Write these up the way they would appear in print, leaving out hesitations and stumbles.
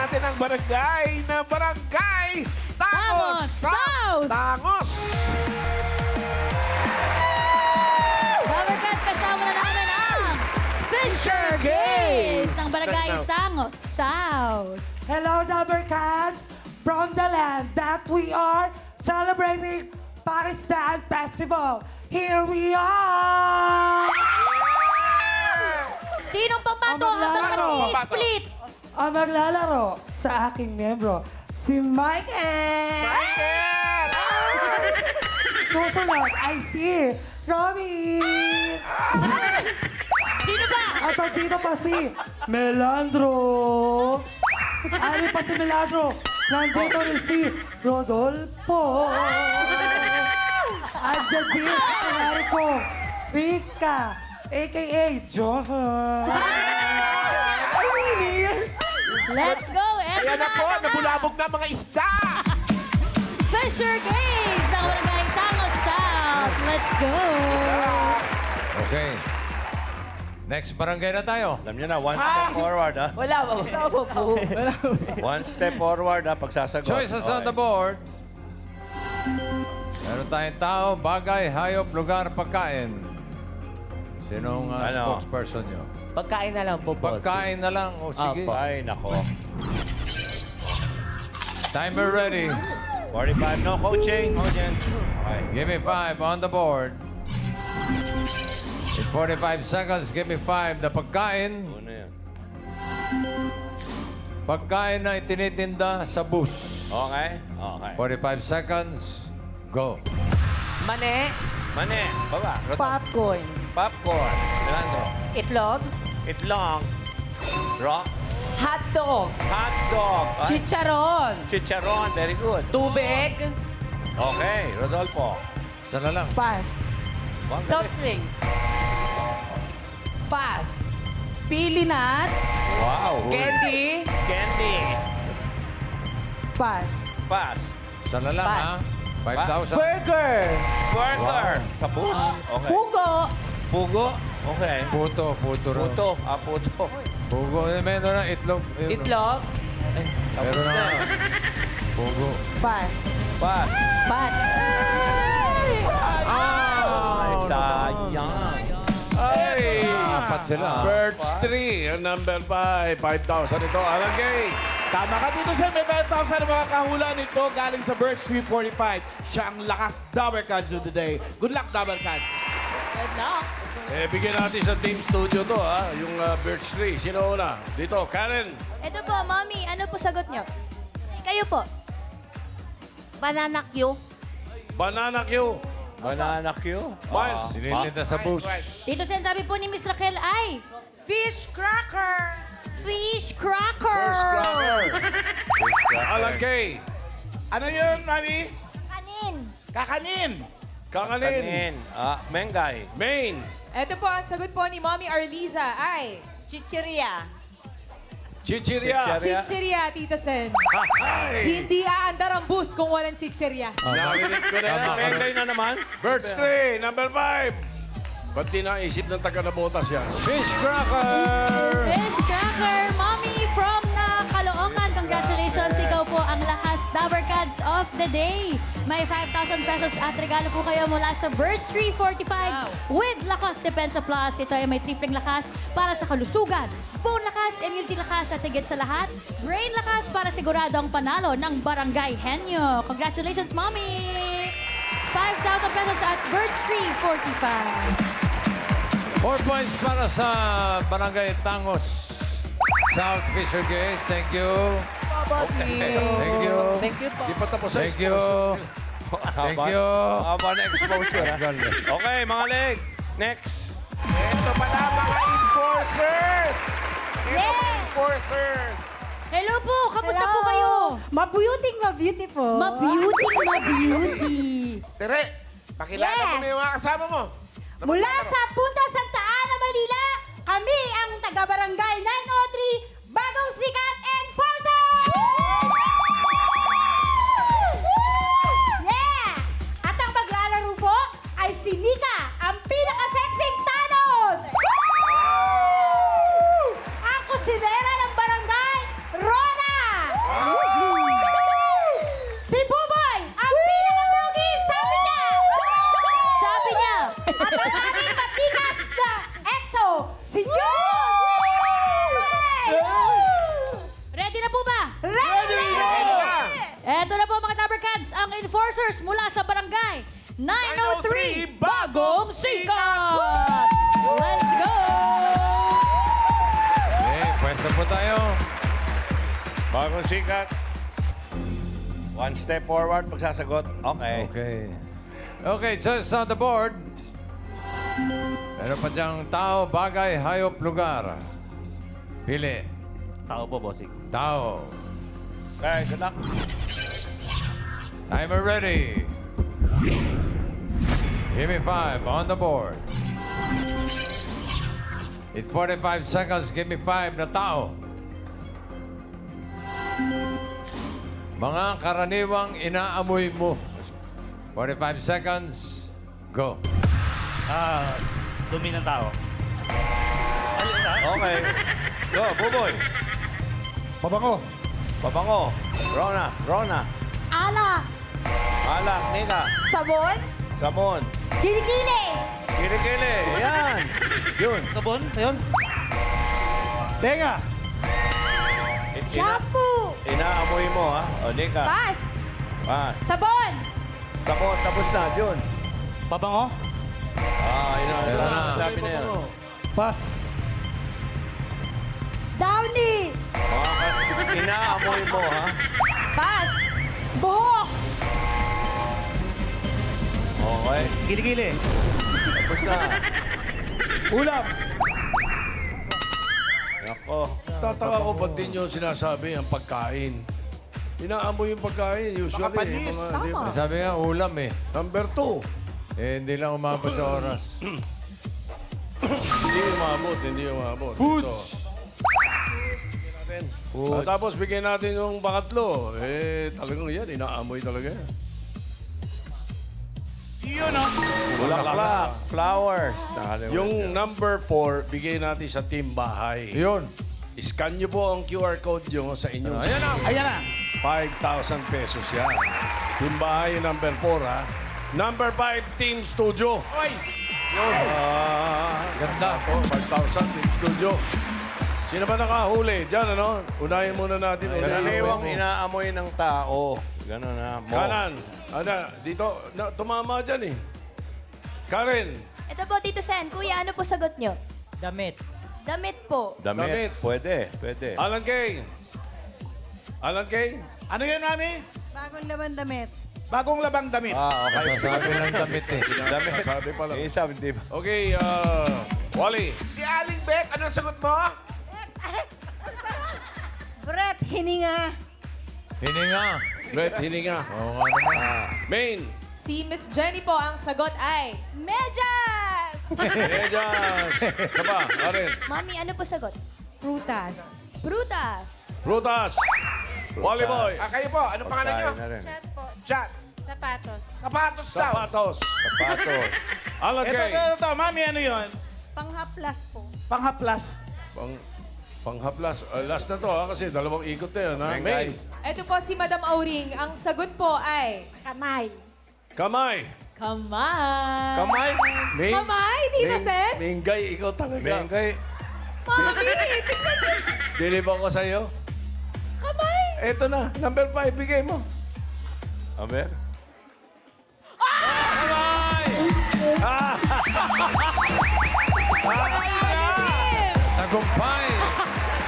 natin ang barangay Tangos Tangos South! Tangos! Babagat, kasama na namin ang Fisher Gays ng barangay Tangos South. Hello, Dabber Cats! From the land that we are celebrating Paris Dance Festival. Here we are! Sinong pamato Ang habang maglalaro. mag-split? Ang maglalaro sa aking membro, si Michael! Michael! Susunod ay si Robin! Sino ba? At dito pa si Melandro! Ano pa si Melandro? Nandito rin si Rodolfo! At din ang ko, Rika, a.k.a. Johan! Let's go! Ayan na po, nabulabog na mga isda! Fisher Gays ng barangay Tangos South. Let's go! Okay. Next barangay na tayo. Alam niyo na, one step forward, ha? Wala pa po. One step forward, ha, pagsasagot. Choices on the Okay. board. Meron tayong tao, bagay, hayop, lugar, pagkain. Sinong Ano? spokesperson nyo? Pagkain na lang po, boss. Pagkain na lang. O sige. Ay, nako. Timer ready. 45, no coaching, audience. Okay. Give me 5 on the board. In 45 seconds, give me 5 na pagkain. Una yan. Pagkain na itinitinda sa bus. Okay? Okay. 45 seconds. Go. Mane, Mane, baba. popcorn, Popcorn. Melandro. itlog, Itlog. Rock. hotdog, Hot dog. Ay, chicharon, Chicharon, very good. tubig, Okay, Rodolfo. Isa na lang. pass, One soft minute. drinks, pass, pili nuts, Wow. candy, Candy. pass, Pass. Isa na lang, Pass. ha? 5,000. burger, Burger. Wow. Sa bus. Okay. pugo, Pugo. Okay. Puto raw. Puto. Ah, puto. Pugo. Meron na itlog. itlog, Meron na nga. Pugo. pass, Pass. pass. Ay, sayang. Ay! Apat sila. Birds 3, number 5. 5,000 ito. Alangay! Tama ka dito, sir. May 5,000 na mga kahula nito galing sa Birds 345. Siya ang lakas Dabber Cats of the day. Good luck, Dabber Cats! Good luck! Bigyan natin sa team studio to, ha? Yung Birch Tree. Sino una? Dito, Karen. Ito po, Mommy. Ano po sagot nyo? Kayo po. Banana Q. Banana Q. Banana Q. Miles. Tinitinda sa bus. Dito Sen, sabi po ni Miss Raquel ay Fish cracker! fish cracker. First cracker. Fish cracker. Alangkay. Ano yun, Mami? Kanin. Kakanin! Kakanin. Kanin. Ah, Mengay. Main. Ito po, ang sagot po ni Mommy Arliza ay Chichiria, Chichiria. chichirya, Tita Sen. Hi. Hindi aandar ang bus kung walang chichirya. Narinig ko na yan. Tama ka Mengay rin. na naman. Birch Tree, number 5. Ba't di naisip ng taga-nabotas yan? Fish cracker! Fish cracker. Mommy from Caloocan. Congratulations. Ikaw po ang lakas Dabber Cats of the day. May 5,000 pesos at regalo po kayo mula sa Birch 345 with Lakas Depensa Plus. Ito ay may tripleng lakas para sa kalusugan. Bone lakas, immunity lakas at higit sa lahat, brain lakas para sigurado ang panalo ng Barangay Henyo. Congratulations, Mommy! 5,000 pesos at Birch 345. 4 points para sa Barangay Tangos South Fisher Gays. Thank you. Okay. Thank you. Thank you po. Di pa tapos Thank you. Thank you. Haba na exposure, ha? Tagal. Okay, mga leg. Next. Ito pala mga enforcers! Ito mga enforcers! Hello po! Kamusta po kayo? Mabuting po. Mabeauty. Tere, pakilala mo na yung mga kasama mo. Mula sa Punta Santa Ana, Manila, kami ang taga-barangay 903, Bagong Sikat Enforcer! Yeah! At ang maglalaro po ay si Nika, ang pinaka-sexing Thanos! Ang kusinera ng barangay, Rona! Eto na po mga Dabber Cats, ang enforcers mula sa barangay 903 Bagong Sikat! Let's go! Okay, pwesto po tayo. Bagong sikat. One step forward, pagsasagot. Okay. Okay. Okay, just on the board. Meron pa diyang tao, bagay, hayop, lugar. Pili. Tao po, bossing. Tao. Okay, good luck. Timer ready. Give me 5 on the board. In 45 seconds, give me 5 na tao. Mga karaniwang inaamoy mo. 45 seconds, go. Dumi ng tao. Okay. Go, Buboy. Pabango. Pabango. Rona. Ala. Alak, Nika. Sabon. Samon. Kilikili. Kilikili. Yan. Yun. Sabon? Ayun. Tenga. Shampoo. Inaamoy mo, ha? O, Nika. Pas. Pas. Sabon. Samon, tapos na. Yun. Pabango. Meron na. Sabi na yan. Pas. Downy. Inaamoy mo, ha? Pas. Buhok. Okay. Kilikili. Tapos na. Ulam. Nako. Tataka ko ba't din yung sinasabi ang pagkain? Inaamoy yung pagkain, usually. Baka panis. Di ba? Sabi nga, ulam eh. Number 2. Hindi lang umabot sa oras. Hindi umabot. Foods. Food. Tapos bigyan natin yung pangatlo. Talagang yan, inaamoy talaga yan. Yun, oh. Bulaklak. Flowers. Yung number 4, bigay natin sa team bahay. Yun. Scan nyo po ang QR code nyo sa inyong Ayan na. Ayan na. 5,000 pesos yan. Team bahay yung number 4, ha? Number 5, Team Studio. Oy. Yun. Ganda. 5,000, Team Studio. Sino ba nakahuli? Diyan, ano? Unahin muna natin. Karaniwang inaamoy ng tao. Gano'n na. Mo. Kanan. Dito. Tumama dyan, eh. Karen. Ito po, Tito Sen. Kuya, ano po sagot nyo? Damit. Damit po. Damit. Damit. Pwede. Alan Kay. Alan Kay. Ano yan, mami? Bagong laban damit. Bagong labang damit. Okay. Sasabi ng damit eh. Damit. Sabi pa lang. Isa, hindi ba? Okay, Wally. Si Aling Beck, ano ang sagot mo? Brett, hininga. Hininga. Brett Hininga. Oo nga naman. Main. Si Miss Jenny po, ang sagot ay... Medyas. Medyas. Kaba, Karen. Mami, ano po sagot? Prutas. Prutas. Frutas. Wally Boy. Kayo po, ano pangalan nyo? Pagkain na rin. Chat po. Chat. Sapatos. Sapatos daw. Sapatos. Sapatos. Alan Kay. Ito. Mami, ano yun? Panghaplas po. Panghaplas. Panghaplas. Last na to, ha? Kasi dalawang ikot na yun, ha? Mengay. Main. Ito po si Madam Auring. Ang sagot po ay... Kamay. Kamay. Kamay. Kamay. Main. Kamay, Tito Sen? Mengay, ikaw talaga. Mengay. Mami, tignan mo. Diliban ko sa'yo. Kamay. Eto na, number 5, bigay mo. Aber. Ah! Tagumpay.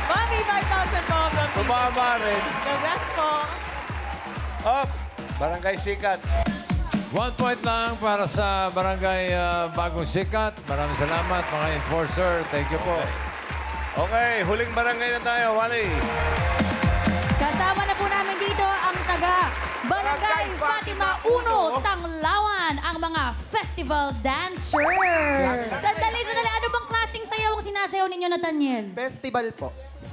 Mami, 5,000 po from Tito Tumama Sen. rin. Congrats po. Up. Barangay Sikat. 1 point lang para sa Barangay Bagong Sikat. Maraming salamat mga enforcer. Thank you po. Okay, huling barangay na tayo, Wally. Kasama na po namin dito ang taga Barangay Fatima 1, Tanglawan, ang mga festival dancers. Sandali. Ano bang klaseng sayaw ang sinasayaw ninyo, Nathaniel? Festival po.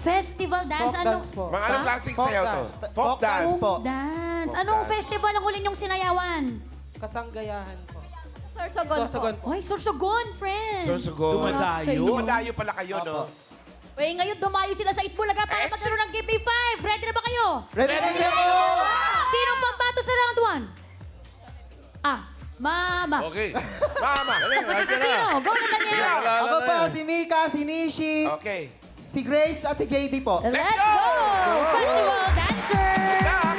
Festival dance? Anong... Mga anong Ha? klaseng sayaw to? Folk dance. po. Dance. Folk Anong dance. festival ang huli niyong sinayawan? Kasanggayahan po. Sorsogon po. Ay, Sorsogon, friend. Sorsogon. Dumadayo. Dumadayo pala kayo, no? Uy, ngayon dumayo sila sa Itbulaga para magkaroon ng KP5. Ready na ba kayo? Ready na po! Sinong pambato sa round 1? Mama. Okay. Mama. Sino? Go na, Daniel. Ako po, si Mika, si Nishi, Okay. si Grace at si JD po. Let's go! Festival dancer! Stop.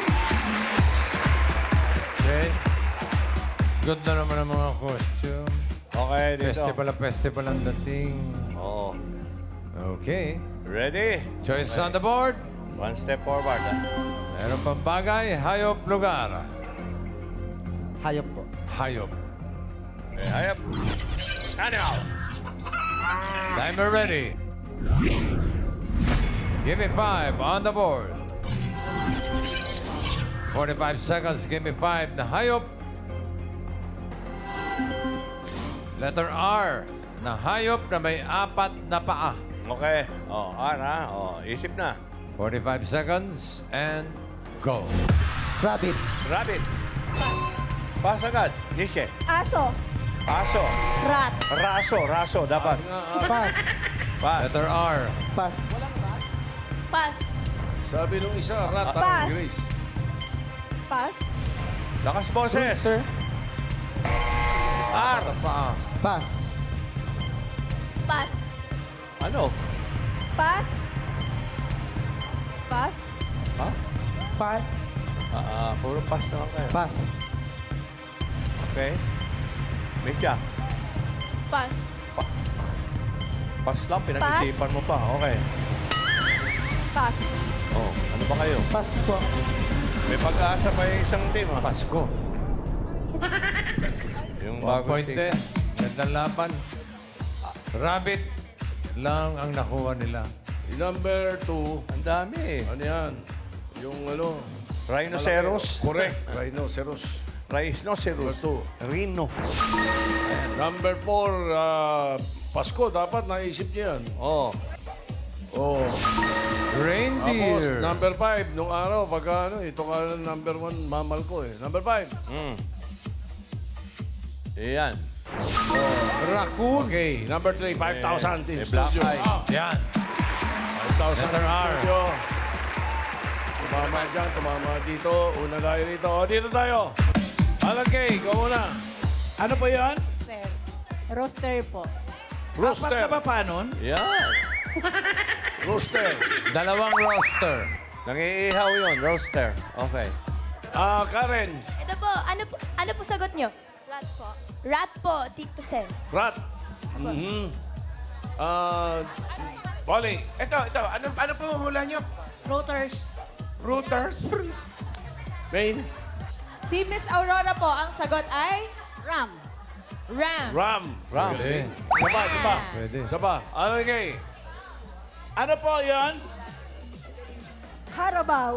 Ganda naman ang mga costume. Okay, dito. Festival ang dating. Oo. Okay. Ready? Choice on the board. One step forward. Meron pang bagay, hayop, lugar. Hayop po. Hayop. Okay, hayop. Animal. Timer ready. Give me 5 on the board. 45 seconds. Give me 5 na hayop. Letter R na hayop na may 4 na paa. Okay. Oh, Ara. Oh, isip na. 45 seconds and go. Rabbit. Rabbit. Pass agad. Nishe. Aso. Aso. Rat. Raso dapat. Pass. Pass. Letter R. Pass. Pass. Sabi nung isa, rat, Pass. Grace. Pass. Lakas boses. Rooster. R. Paa. Pass. Pass. Ano? Pass. Pass. Ha? Pass. Puro pass naman kayo. Pass. Okay. Misha. Pass. Pass lang, pinag-isipan mo pa. Okay. Pass. Oh, ano ba kayo? Pass po. May pag-asa pa yung isang team, ha? Pasko. Yung 1 bago point din. Gandang laban. Rabbit lang ang nakuha nila. Number 2, Ang dami eh. ano yan? Yung ano? Rhinoceros. Correct. Rhinoceros. Rhinoceros. Number 2. Rhino. Number 4, Pasko. Dapat naisip niya yan. Oh. Oh. Tapos, Reindeer. number 5, nung araw, pagka ano, ito ka number 1, mamal ko eh. Number 5. Iyan. Raccoon. Okay, number 3, 5,000 team May black studio. eye. Yan. 5,000 Letter team R. studio. Tumama dyan, tumama dito. Una tayo rito. O, dito tayo. Alan Kay, ikaw muna. Ano po yun? Roaster po. Apat Rooster. na ba pa nun? Yan. Rooster. Dalawang roster. Nangiihaw yun. Roaster. Okay. Karen. Ito po. Ano po sagot nyo? Rat po. Rat po, Tito Sen. Rat. Polly. Ito. Ano po hula nyo? Routers. Routers? Main. Si Miss Aurora po, ang sagot ay? Ram. Ram. Ram. Pwede. Saba. Pwede. Saba. Alan Kay. Ano po yun? Harabaw.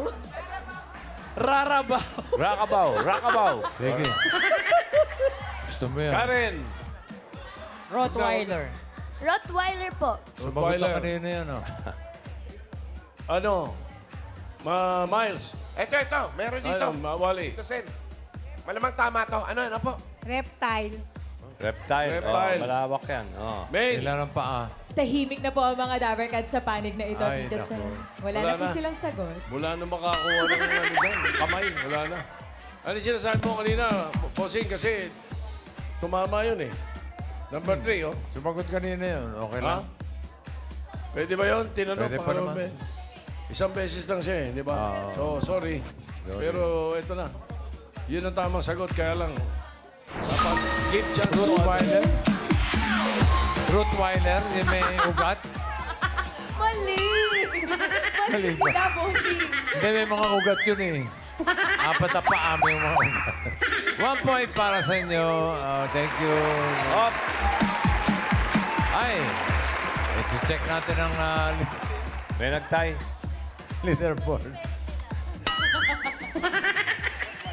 Rarabaw. Rakabaw. Sige. Gusto mo yan. Karen. Rottweiler. Rottweiler po. Sumagot na Rottweiler. kanina yan, oh. Ano? Miles. Ito. Meron dito. Wally. Ito, Sen. Malamang tama to. Ano po? Reptile. Reptile. Reptile. Oh, malawak yan. Oh. Main. Ilan ang paa? Tahimik na po ang mga Dabarkads sa panig na ito, Ay, Tito naku. Sen. Wala Wala na po na. silang sagot. Mula na makakuha ng ano dyan, kamay, wala na. Ano sinasabi mo kanina, Posing, kasi tumama yun eh. Number 3, oh. Sumagot kanina yun. Okay Ha? lang. Pwede ba yun? Tinanong Pwede pa naman. Isang beses lang siya eh, di ba? Oo. So, sorry. Sorry. Pero ito na. Yun ang tamang sagot, kaya lang. Dapat give chance to Rottweiler? others. Rottweiler, yung may ugat? Mali! Mali Mali ba? sila, bossing. Hindi, may mga ugat yun eh. 4 na paa may mga ugat. 1 point para sa inyo. Thank you. Up. Ay, iti-check natin ang May nagtay. leaderboard.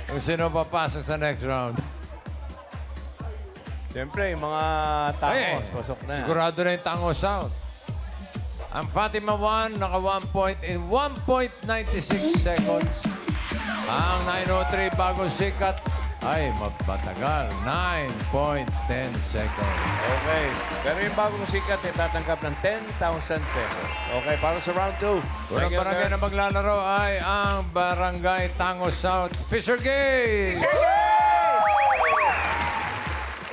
Kung sino papasok sa next round. Siyempre, yung mga tangos. Pasok na yan. Sigurado na yung tangos out. Ang Fatima 1, naka 1 point in 1.96 seconds. Ang 903 bagong sikat ay matagal. 9.10 seconds. Okay. Pero yung bagong sikat ay tatanggap ng 10,000 pesos. Okay, para sa round 2. Unang barangay na maglalaro ay ang Barangay Tangos South Fisher Gate.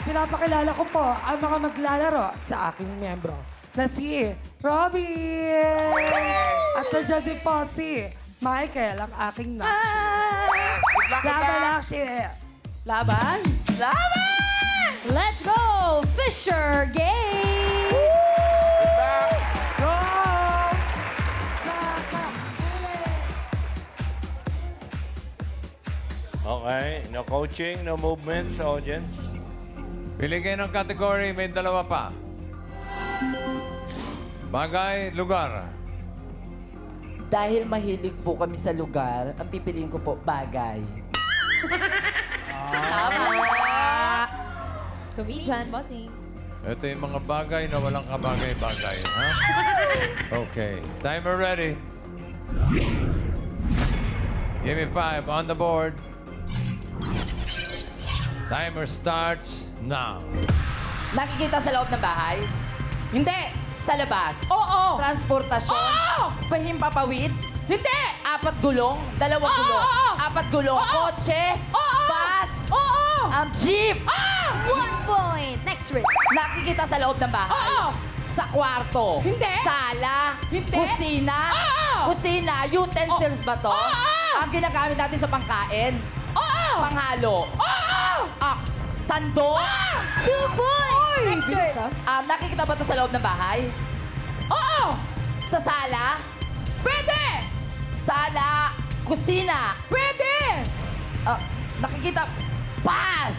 Pinapakilala ko po ang mga maglalaro sa aking membro na si Robin! At nandiyan din po si Michael, ang aking nakshi. Laban nakshi! Laban? Let's go, Fisher Games! Good luck. Go! Saka! Okay, no coaching, no movement sa audience. Pili kayo ng category, may dalawa pa. Bagay, lugar. Dahil mahilig po kami sa lugar, ang pipiliin ko po, bagay. Comedian, bossing. Ito yung mga bagay na walang kabagay-bagay. Ha? Okay. Timer ready. Give me 5 on the board. Timer starts now. Nakikita sa loob ng bahay? Hindi. Sa labas? Oo. Transportasyon? Oo. Pahimpapawid? Hindi. 4 gulong? 2 gulong? Oo. 4 gulong? Oo. Kotse? Oo. Bus? Oo. Jeep? 1 point. Next ring. Nakikita sa loob ng bahay? Oo. Sa kwarto? Hindi. Sala? Hindi. Kusina? Oo. Kusina? Utensils ba to? Oo. Ang ginagamit natin sa pangkain? Oo. Panghalo? Oo. Sando? 2 points. Next ring. Nakikita ba to sa loob ng bahay? Oo. Sa sala? Pwede. Sala? Kusina? Pwede. Nakikita? Pass!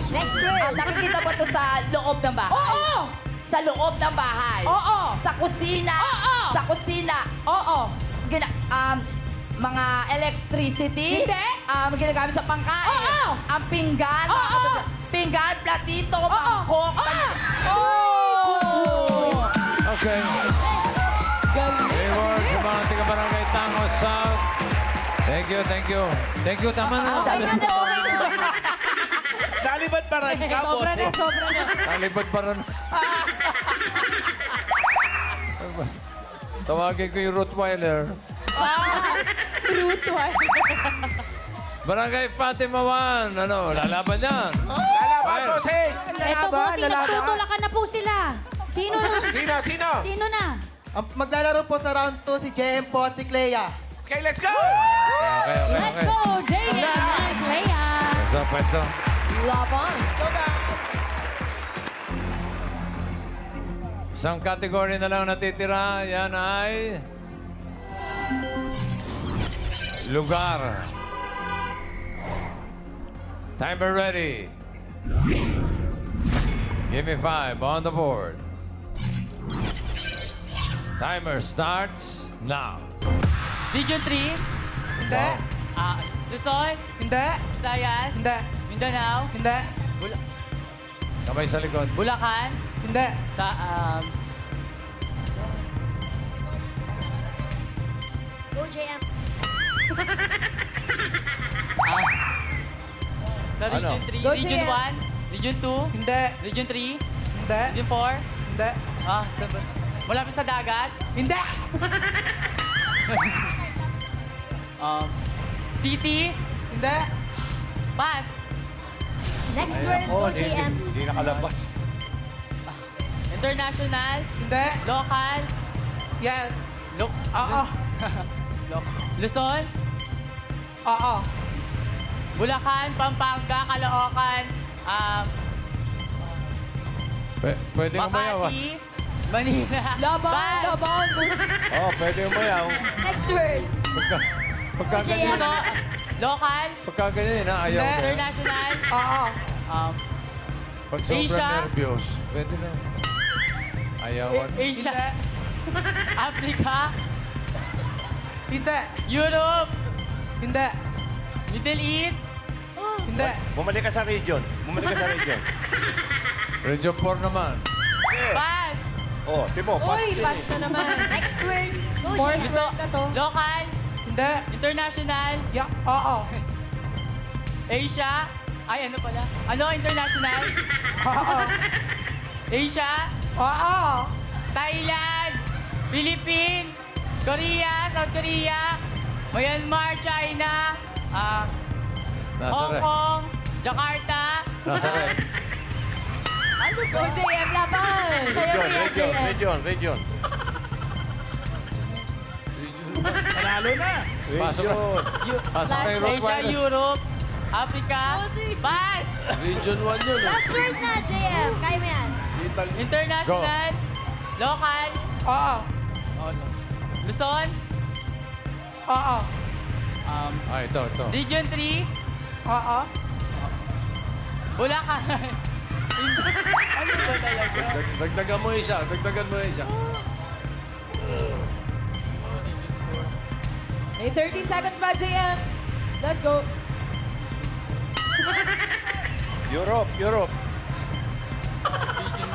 Next ring. Nakikita ba to sa loob ng bahay? Oo. Sa loob ng bahay? Oo. Sa kusina? Oo. Sa kusina? Oo. Mga electricity? Hindi. Ginagamit sa pangkain? Oo. Ang pinggan? Oo. Pinggan, platito, Oo. mangkok? Oo. Okay. Reward sa mga taga-barangay Tangos South. Thank you, thank you. Thank you, tama na. Okay na daw. Okay na. Nalibad pa rin ka, Sobra na, bossing. sobra na. Talibad pa rin. Tawagin ko yung Rottweiler. Barangay Fatima 1. Ano, lalaban yan. Lalaban, Fire. bossing. Eto, bossing, nagtutulakan na po sila. Sino na? Sino? Sino na? Maglalaro po sa round 2 si JM po at si Clea. Okay, let's go. Okay. Let's go, Jay and Leia. Pwesto. Laban. Isang category na lang natitira. Yan ay... lugar. Timer ready. Give me 5 on the board. Timer starts now. Region 3? Hindi. Luzon? Hindi. Visayas? Hindi. Mindanao? Hindi. Kamay sa likod. Bulacan? Hindi. Sa, Go, JM. sa Ano? Region 3? Go, Region JM. 1? Region 2? Hindi. Region 3? Hindi. Region 4? Hindi. Malapit sa dagat? Hindi. City? Hindi. Pass. Next word, go, JM. Hindi nakalabas. International? Hindi. Local? Yes. Oo. Luzon? Oo. Bulacan, Pampanga, Caloocan, Pwede umayaw ah. Makati, Manila. Laban, laban. Oh, pwede umayaw. Next word. Pagka ganyan, So, local, pagka ganyan, ayaw na. international, Pag sobrang Asia. nervyos, pwede na. Ayawan. Asia, Africa, hindi. Europe, hindi. Middle East, hindi. Bumalik ka sa region. Region 4 naman. Pass. Oh, Timo, pass Uy, din pass eh. na naman. Next word, go, More JM. gusto, Word na to. local, hindi. International, oo. Asia, ay ano pala? Ano, international? Oo. Asia, oo. Thailand, Philippines, Korea, South Korea, Myanmar, China, Hong Nasa Kong, Jakarta. Nasa red. Ano go, JM, laban. Kaya mo yan, JM. Region. Panalo na. Pasok Region. Pasok kay Asia, Rottweiler. Europe, Africa. Pass. Region 1 yun. Last word na, JM. Kaya mo yan. International. Local. Oo. Luzon. Oo. Ito. Region 3. Oo. Bulacan. Ano ba talaga? Dagdagan mo isa. May 30 seconds pa, JM. Let's go. Europe. Region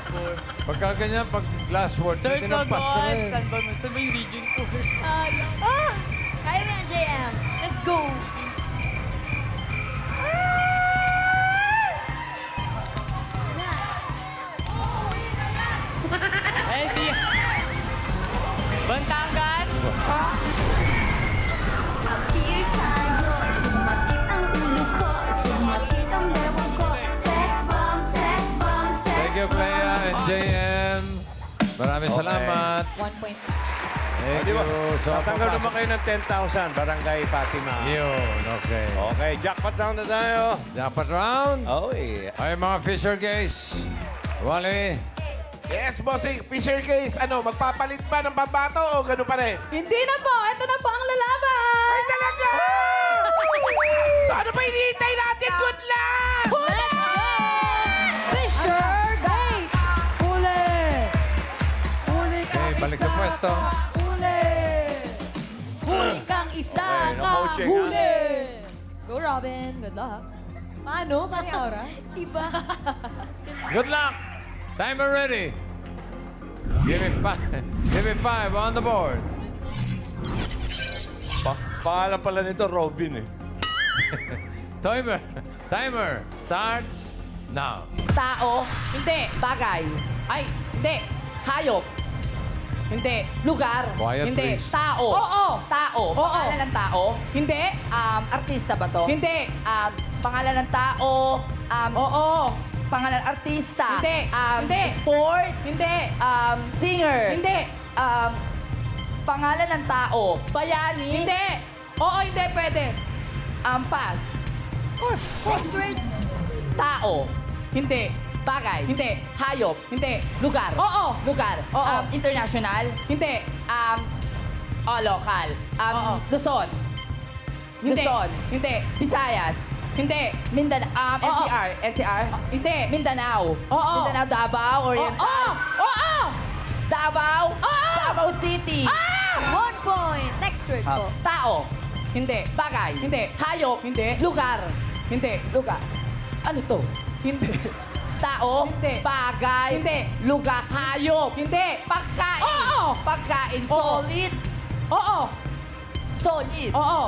4. Pagka ganyan, pag last word, Sorry, tinampas na rin. Saan ba yung region 4? Kaya mo yan, JM. Let's go. Bantangan. Thank you, Clea and JM. Maraming salamat. 1 point. Thank Di you. ba? So, Tatanggap papasok- naman kayo ng 10,000, Barangay Fatima. Yun, okay. Okay, jackpot round na tayo. Dapat round. Oy. Ay, mga Fisher guys. Wally. Yes, bossing. Fisher case. Ano, magpapalit ba ng pambato o gano'n pa rin? Hindi na po. Ito na po ang lalaban. Ay, talaga! So, ano ba hinihintay natin? Good luck! Huli! Fisher guys! Huli! Huli ka, Okay, balik sa isda pwesto. ka. Huli! Huli kang isda Okay, no ka. coaching, Huli. Go, Robin. Good luck. Paano? Pari Aura? Iba. Good luck. Timer ready. Give me five. Give me 5 on the board. Pangalan pala nito, Robin eh. Timer starts now. Tao. Hindi. Bagay. Ay, hindi. Hayop. Hindi. Lugar. Quiet, Hindi. please. Tao. Oo. Tao. Oo. Pangalan ng tao. Hindi. Artista ba to? Hindi. Pangalan ng tao. Oo. Pangalan artista. Hindi. Hindi. Sport. Hindi. Singer. Hindi. Pangalan ng tao. Bayani. Hindi. Oo, hindi pwede. Pass. Next word. Tao. Hindi. Bagay. Hindi. Hayop. Hindi. Lugar. Oo. Lugar. Oo. International. Hindi. Local. Luzon. Hindi. Luzon. Hindi. Visayas. Hindi. Mindanao. NCR. Hindi. Mindanao. Oo. Mindanao, Davao, Oriental. Oo. Davao. Davao City. 1 point. Next word po. Tao. Hindi. Bagay. Hindi. Hayop. Hindi. Lugar. Hindi. Lugar. Ano to? Hindi. Tao. Hindi. Bagay. Hindi. Lugar. Hayop. Hindi. Pagkain. Oo. Pagkain. Solid. Oo. Solid. Oo.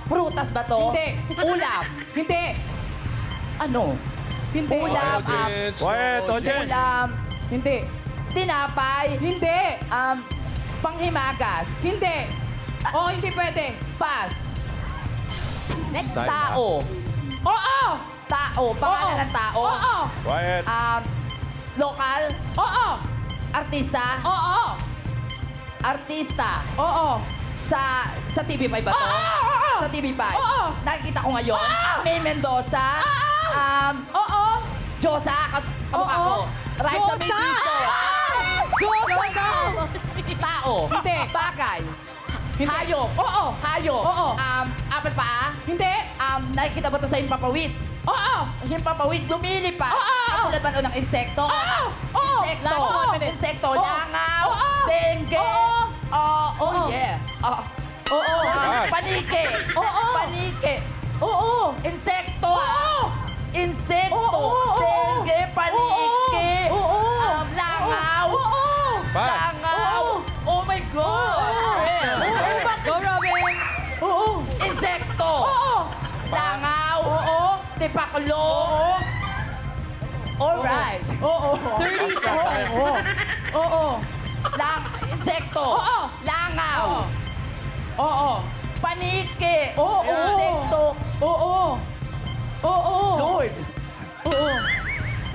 Prutas ba to? Hindi. Ulam. Hindi. Ano? Hindi. Ulam. Quiet, audience. Ulam. Hindi. Tinapay. Hindi. Panghimagas. Hindi. Oo, hindi pwede. Pass. Next. Time Tao. Oo. Tao. Pangalan ng tao. Oo. Quiet. Local. Oo. Artista. Oo. Artista. Oo. Sa TV5 ba to? Oo. Sa TV5. Oo. Nakikita ko ngayon. Oo. May Mendoza. Oo. Josa. Kamukha ko. Raisa Mendizo. Josa. Tao. Hindi. Bagay. Hindi. Hayop. Oo. Hayop. Oo. Apat paa. Hindi. Nakikita ba to sa himpapawid? Oo. Himpapawid. Lumilipad. Oo. Katulad ba to ng insekto? Oo. Oo. Insekto. Last 1 minute. Insekto. Langaw. Dengue. Oh yeah. Oo. Pass. Panike. Oo. Panike. Oo. Insekto. Oo. Insekto. Dengue. Panike. Oo. Langaw. Oo. Pass. Langaw. Oh my God. Go, Robin. Oo. Insekto. Oo. Langaw. Oo. Tipaklo. Oo. Alright. Oo. 30 seconds. Oo. Insekto. Oo. Langaw. Oo. Panike. Oo. Insekto. Oo. Oo. Lord. Oo.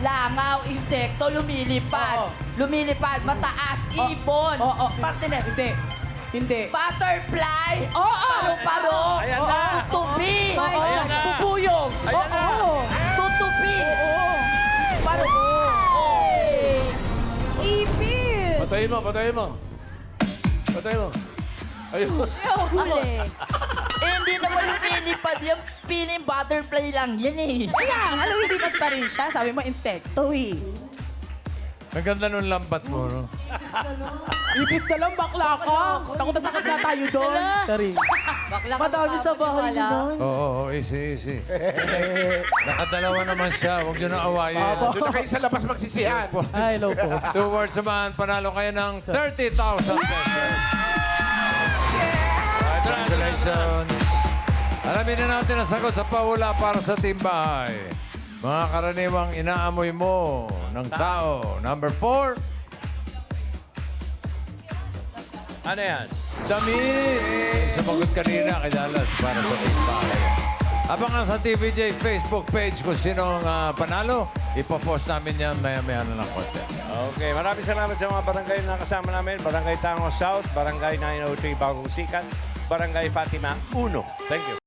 Langaw, insekto, lumilipad. Lumilipad, mataas, ibon. Oo. Parte na. Hindi. Butterfly. Oo. Paru-paro. Ayan na. Tutubi. Ayan na. Bubuyog. mo, patayin mo. Patayin mo. Ayun. Huli. Hindi naman lumilipad yan. Piling butterfly lang yan eh. Kaya nga, lumilipad pa rin siya. Sabi mo, insekto eh. Ang ganda nung lambat mo, no? Ibis ka lang, bakla ka. Takot na takot na tayo doon. Sorry. Madami sa bahay niyo doon. Oo, easy, easy. Nakadalawa naman siya. Huwag niyo na awayin. Doon na kayo sa labas magsisihan. Ay, hello po. 2 words naman, panalo kayo ng 30,000 pesos. Congratulations. Alamin na natin ang sagot sa pahula para sa Team Bahay. Mga karaniwang inaamoy mo ng tao. Number 4, Ano yan? damit. Sumagot kanina kay Dallas para sa Team Bahay. Abangan sa TVJ Facebook page kung sino ang panalo. Ipopost namin yan maya-maya na ng konti. Okay, maraming salamat sa mga barangay na kasama namin. Barangay Tango South, Barangay 903 Bagong Sikat, Barangay Fatima 1. Thank you.